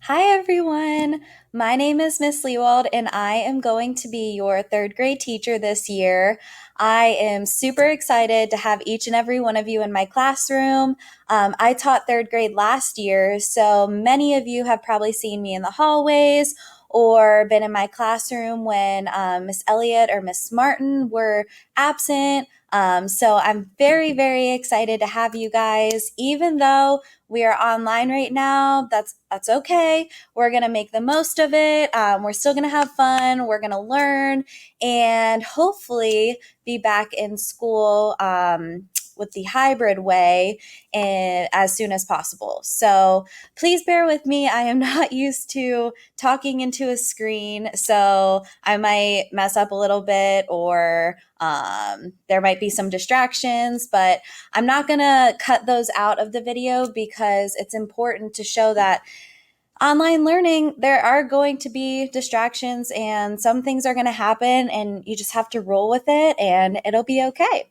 Hi everyone. My name is Miss Lehwald and I am going to be your third grade teacher this year. I am super excited to have each and every one of you in my classroom. I taught third grade last year, so many of you have probably seen me in the hallways or been in my classroom when Miss Elliott or Miss Martin were absent. So I'm very, very excited to have you guys, even though we are online right now. That's okay. We're gonna make the most of it. We're still gonna have fun. We're gonna learn, and hopefully be back in school with the hybrid way and as soon as possible. So please bear with me. I am not used to talking into a screen, so I might mess up a little bit, or there might be some distractions, but I'm not going to cut those out of the video because it's important to show that online learning, there are going to be distractions and some things are going to happen, and you just have to roll with it and it'll be okay.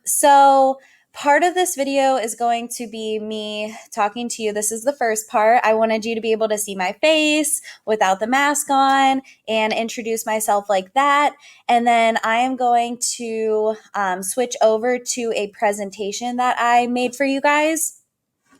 So part of this video is going to be me talking to you. This is the first part. I wanted you to be able to see my face without the mask on and introduce myself like that. And then I am going to switch over to a presentation that I made for you guys.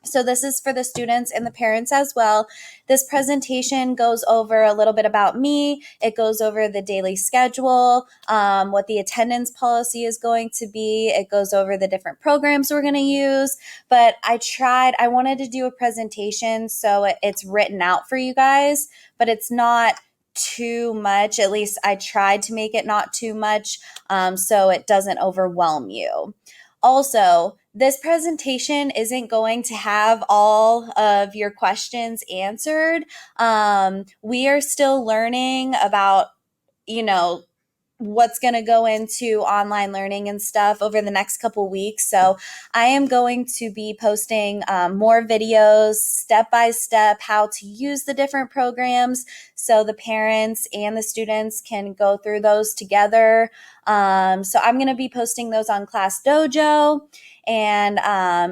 So this is for the students and the parents as well. This presentation goes over a little bit about me. It goes over the daily schedule, what the attendance policy is going to be. It goes over the different programs we're going to use. But I wanted to do a presentation so it's written out for you guys, but it's not too much. At least I tried to make it not too much, so it doesn't overwhelm you. Also, this presentation isn't going to have all of your questions answered. We are still learning about, you know, what's going to go into online learning and stuff over the next couple weeks. So I am going to be posting more videos, step by step, how to use the different programs so the parents and the students can go through those together. So I'm going to be posting those on Class Dojo and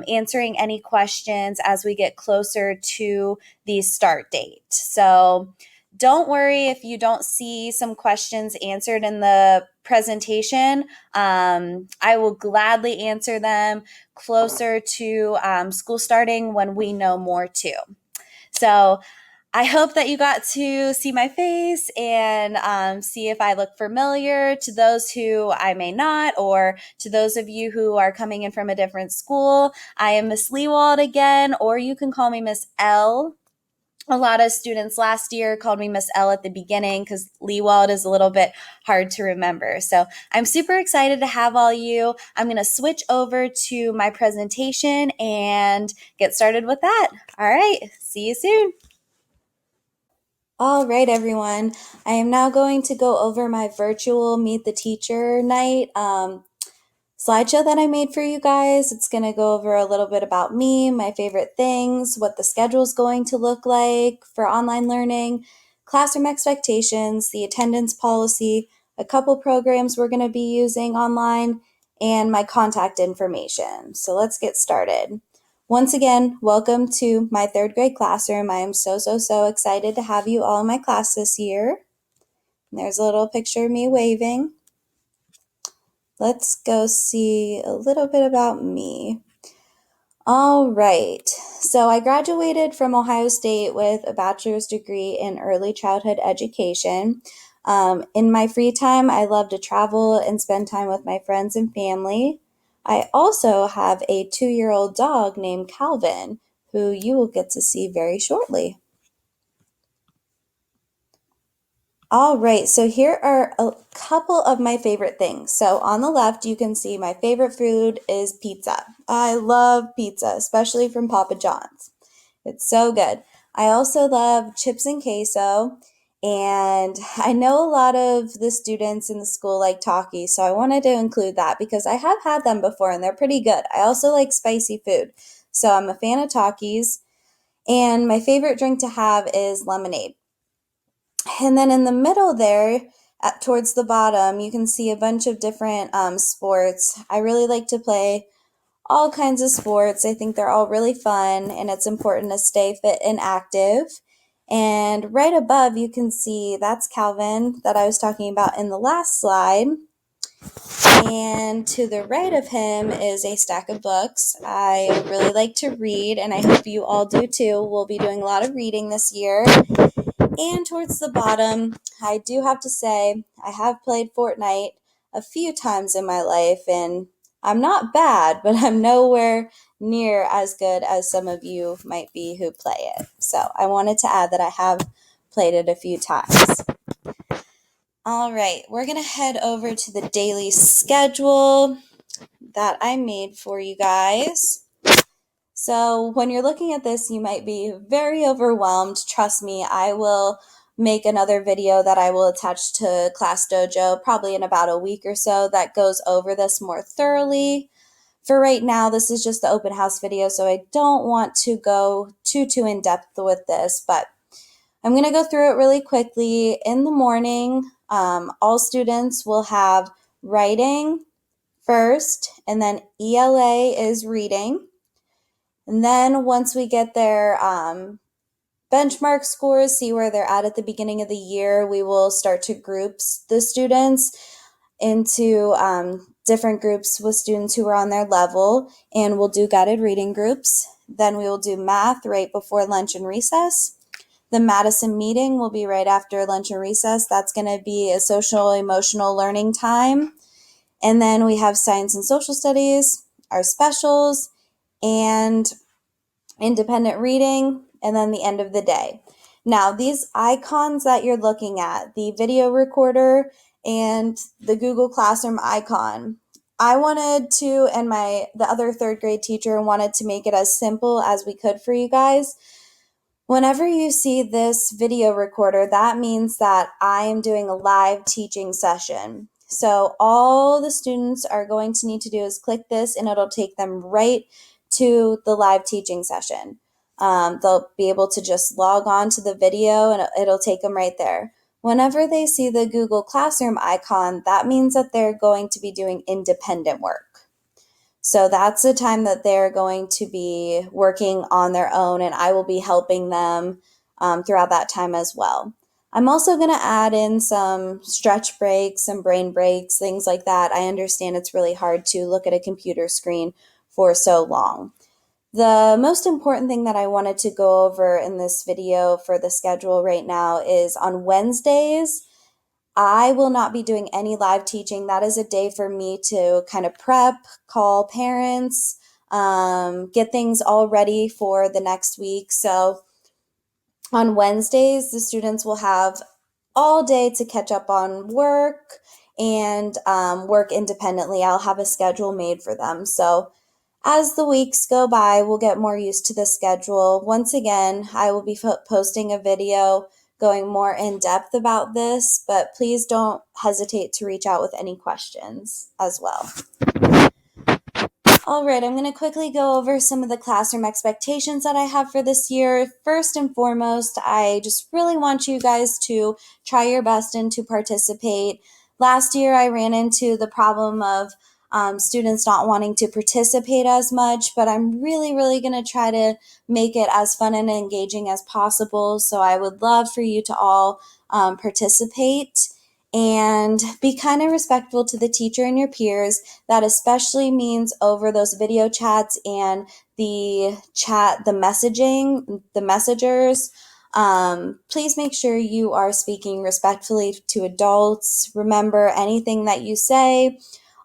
answering any questions as we get closer to the start date. So don't worry if you don't see some questions answered in the presentation. I will gladly answer them closer to school starting when we know more too. So I hope that you got to see my face and see if I look familiar to those who I may not, or to those of you who are coming in from a different school. I am Miss Lehwald again, or you can call me Miss L. A lot of students last year called me Miss L at the beginning because Lehwald is a little bit hard to remember. So I'm super excited to have all you. I'm going to switch over to my presentation and get started with that. All right, see you soon. All right, everyone. I am now going to go over my virtual Meet the Teacher night slideshow that I made for you guys. It's going to go over a little bit about me, my favorite things, what the schedule is going to look like for online learning, classroom expectations, the attendance policy, a couple programs we're going to be using online, and my contact information. So let's get started. Once again, welcome to my third grade classroom. I am so excited to have you all in my class this year. And there's a little picture of me waving. Let's go see a little bit about me. All right. So I graduated from Ohio State with a bachelor's degree in early childhood education. In my free time, I love to travel and spend time with my friends and family. I also have a 2-year-old dog named Calvin, who you will get to see very shortly. All right, so here are a couple of my favorite things. So on the left, you can see my favorite food is pizza. I love pizza, especially from Papa John's. It's so good. I also love chips and queso, and I know a lot of the students in the school like Takis, so I wanted to include that because I have had them before and they're pretty good. I also like spicy food, so I'm a fan of Takis, and my favorite drink to have is lemonade. And then in the middle there, towards the bottom, you can see a bunch of different sports. I really like to play all kinds of sports. I think they're all really fun, and it's important to stay fit and active. And right above, you can see that's Calvin that I was talking about in the last slide. And to the right of him is a stack of books. I really like to read, and I hope you all do too. We'll be doing a lot of reading this year. And towards the bottom, I do have to say, I have played Fortnite a few times in my life, and I'm not bad, but I'm nowhere near as good as some of you might be who play it. So I wanted to add that I have played it a few times. All right, we're going to head over to the daily schedule that I made for you guys. So when you're looking at this, you might be very overwhelmed. Trust me, I will make another video that I will attach to Class Dojo probably in about a week or so that goes over this more thoroughly. For right now, this is just the open house video, so I don't want to go too in depth with this, but I'm going to go through it really quickly. In the morning, all students will have writing first, and then ELA is reading. And then once we get their benchmark scores, see where they're at the beginning of the year, we will start to group the students into different groups with students who are on their level, and we'll do guided reading groups. Then we will do math right before lunch and recess. The Madison meeting will be right after lunch and recess. That's going to be a social emotional learning time. And then we have science and social studies, our specials, and independent reading, and then the end of the day. Now, these icons that you're looking at, the video recorder and the Google Classroom icon, I wanted to, and the other third grade teacher wanted to make it as simple as we could for you guys. Whenever you see this video recorder, that means that I am doing a live teaching session. So all the students are going to need to do is click this, and it'll take them right to the live teaching session. They'll be able to just log on to the video, and it'll take them right there. Whenever they see the Google Classroom icon, that means that they're going to be doing independent work. So that's the time that they're going to be working on their own, and I will be helping them throughout that time as well. I'm also going to add in some stretch breaks, some brain breaks, things like that. I understand it's really hard to look at a computer screen for so long. The most important thing that I wanted to go over in this video for the schedule right now is on Wednesdays, I will not be doing any live teaching. That is a day for me to kind of prep, call parents, get things all ready for the next week. So on Wednesdays, the students will have all day to catch up on work and work independently. I'll have a schedule made for them. So as the weeks go by, we'll get more used to the schedule. Once again, I will be posting a video going more in depth about this, but please don't hesitate to reach out with any questions as well. All right, I'm going to quickly go over some of the classroom expectations that I have for this year. First and foremost, I just really want you guys to try your best and to participate. Last year, I ran into the problem of students not wanting to participate as much, but I'm really going to try to make it as fun and engaging as possible. So I would love for you to all participate and be kind of respectful to the teacher and your peers. That especially means over those video chats and the messaging, the messengers. Please make sure you are speaking respectfully to adults. Remember, anything that you say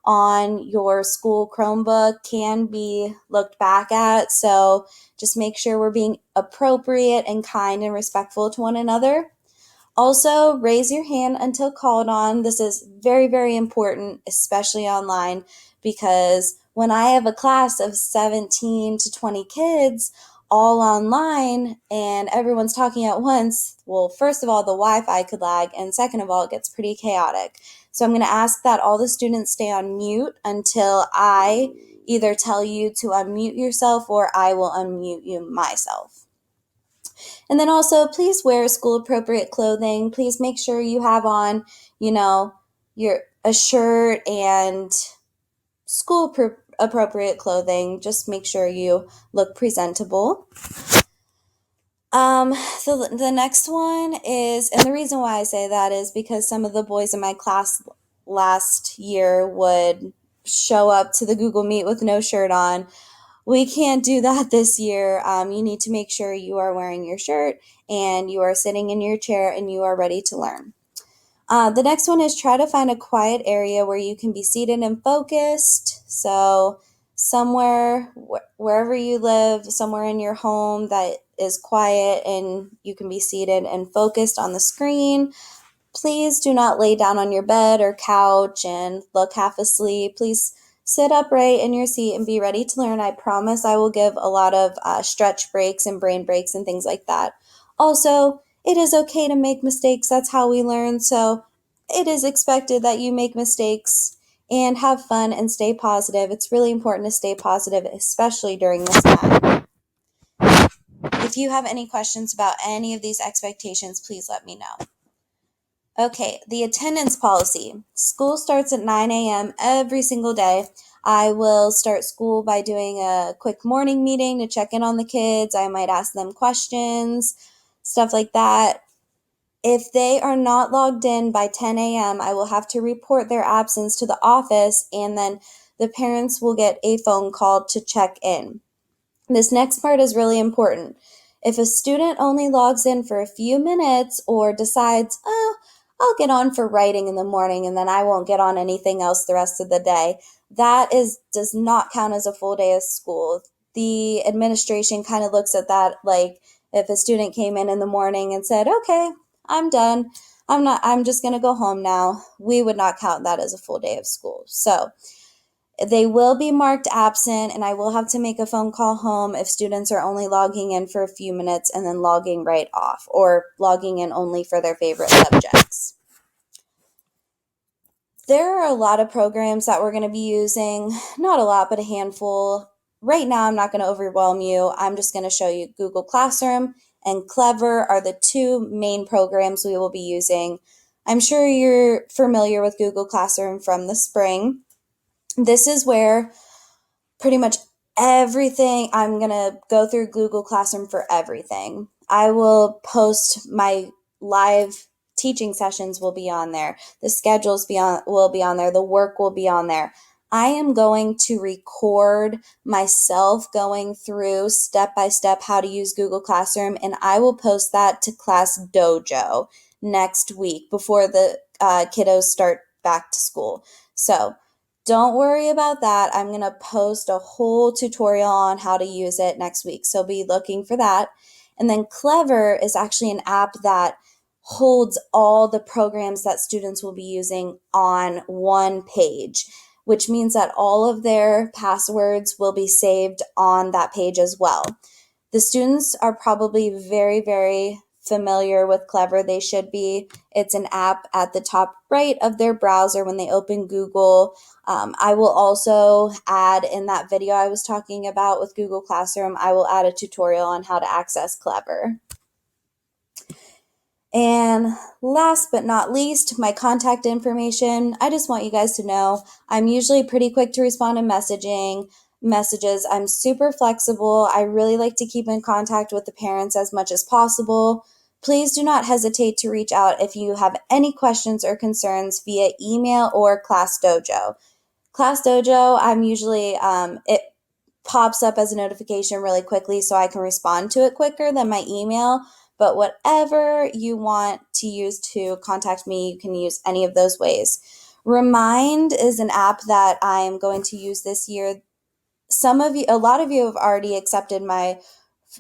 on your school Chromebook can be looked back at. So just make sure we're being appropriate and kind and respectful to one another. Also, raise your hand until called on. This is very important, especially online, because when I have a class of 17 to 20 kids all online and everyone's talking at once, well, first of all, the Wi-Fi could lag, and second of all, it gets pretty chaotic. So I'm going to ask that all the students stay on mute until I either tell you to unmute yourself or I will unmute you myself. And then also, please wear school appropriate clothing. Please make sure you have on, a shirt and school appropriate clothing. Just make sure you look presentable. So the next one is, and the reason why I say that is because some of the boys in my class last year would show up to the Google Meet with no shirt on. We can't do that this year. You need to make sure you are wearing your shirt and you are sitting in your chair and you are ready to learn. The next one is try to find a quiet area where you can be seated and focused. So somewhere, wherever you live, somewhere in your home that is quiet and you can be seated and focused on the screen. Please do not lay down on your bed or couch and look half asleep. Please sit upright in your seat and be ready to learn. I promise I will give a lot of stretch breaks and brain breaks and things like that. Also, it is okay to make mistakes. That's how we learn. So it is expected that you make mistakes and have fun and stay positive. It's really important to stay positive, especially during this time. If you have any questions about any of these expectations, please let me know. Okay, the attendance policy. School starts at 9 a.m. every single day. I will start school by doing a quick morning meeting to check in on the kids. I might ask them questions, stuff like that. If they are not logged in by 10 a.m., I will have to report their absence to the office, and then the parents will get a phone call to check in. This next part is really important. If a student only logs in for a few minutes or decides, oh, I'll get on for writing in the morning and then I won't get on anything else the rest of the day, that does not count as a full day of school. The administration kind of looks at that like if a student came in the morning and said, okay, I'm done. I'm just going to go home now. We would not count that as a full day of school. So they will be marked absent, and I will have to make a phone call home if students are only logging in for a few minutes and then logging right off, or logging in only for their favorite subjects. There are a lot of programs that we're going to be using, not a lot, but a handful. Right now, I'm not going to overwhelm you. I'm just going to show you Google Classroom and Clever are the two main programs we will be using. I'm sure you're familiar with Google Classroom from the spring. This is where pretty much everything, I'm going to go through Google Classroom for everything. I will post my live teaching sessions will be on there. The schedules will be on there. The work will be on there. I am going to record myself going through step by step how to use Google Classroom, and I will post that to Class Dojo next week before the kiddos start back to school. So don't worry about that. I'm going to post a whole tutorial on how to use it next week. So be looking for that. And then Clever is actually an app that holds all the programs that students will be using on one page, which means that all of their passwords will be saved on that page as well. The students are probably very, very familiar with Clever. They should be. It's an app at the top right of their browser when they open Google. I will also add in that video I was talking about with Google Classroom, I will add a tutorial on how to access Clever. And last but not least, my contact information. I just want you guys to know I'm usually pretty quick to respond to messages. I'm super flexible. I really like to keep in contact with the parents as much as possible. Please do not hesitate to reach out if you have any questions or concerns via email or Class Dojo. Class Dojo, I'm usually, it pops up as a notification really quickly so I can respond to it quicker than my email. But whatever you want to use to contact me, you can use any of those ways. Remind is an app that I'm going to use this year. A lot of you have already accepted my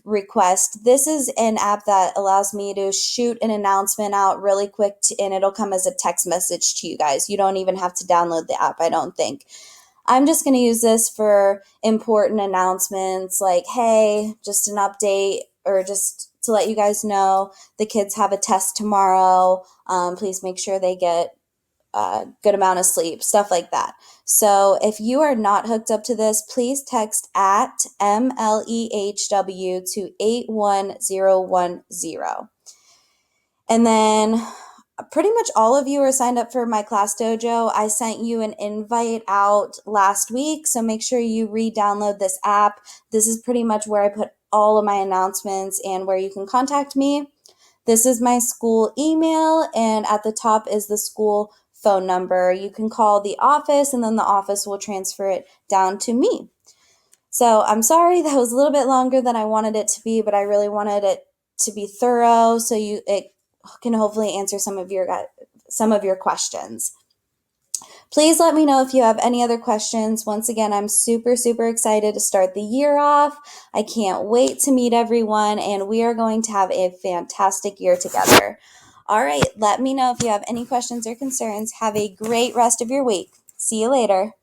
request. This is an app that allows me to shoot an announcement out really quick and it'll come as a text message to you guys. You don't even have to download the app, I don't think. I'm just going to use this for important announcements like, hey, just an update or just to let you guys know the kids have a test tomorrow. Please make sure they get a good amount of sleep, stuff like that. So if you are not hooked up to this, please text at MLEHW to 81010. And then pretty much all of you are signed up for my class dojo. I sent you an invite out last week, so make sure you re-download this app. This is pretty much where I put all of my announcements and where you can contact me. This is my school email, and at the top is the school phone number. You can call the office, and then the office will transfer it down to me. So I'm sorry that was a little bit longer than I wanted it to be, but I really wanted it to be thorough so it can hopefully answer some of your questions. Please let me know if you have any other questions. Once again, I'm super, super excited to start the year off. I can't wait to meet everyone, and we are going to have a fantastic year together. All right, let me know if you have any questions or concerns. Have a great rest of your week. See you later.